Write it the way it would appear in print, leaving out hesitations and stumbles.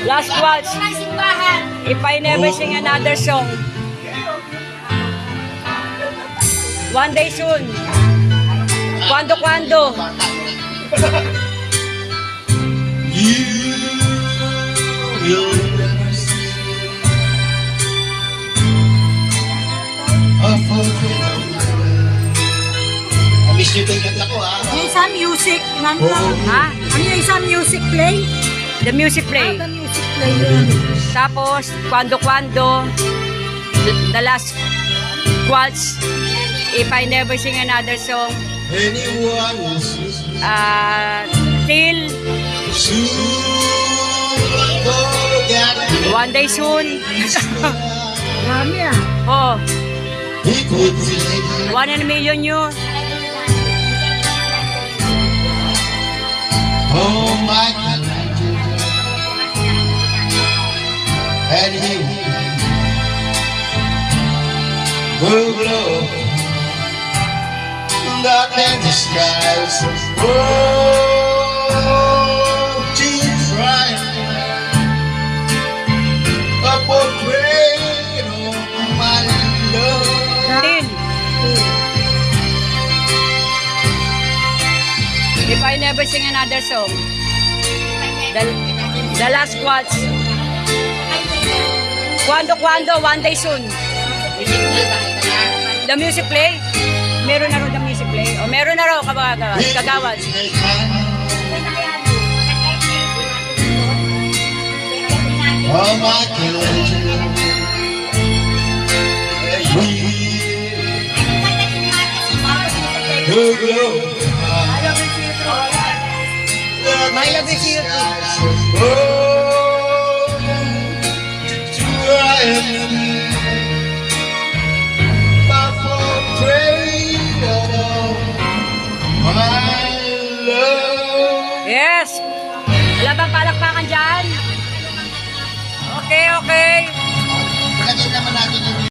Last waltz. If I never sing another song. One day soon. Quando. You will never see a portrait of my love. I miss you din ganda ko ha. Yung isa music, ano lang? Ha? Ano yung isa music play? The music play. The music play yun. Tapos, quando. The last waltz. If I never sing another song. Anyone will see Till soon forget one day soon. Marami ah. Oh, he could take 1 in a million yun. oh Michelangelo and he will glow dark in the skies. Oh, to try a portrait of my love. Till. If I never sing another song. The last waltz. Quando, one day soon. The music play. Meron na rin the music play. O meron na rin kagawad. Oh, Michelangelo, we will glow. My love is you. Oh, to Ryan, my portrait of my love. Yes! Wala bang palakpakan dyan? Okay.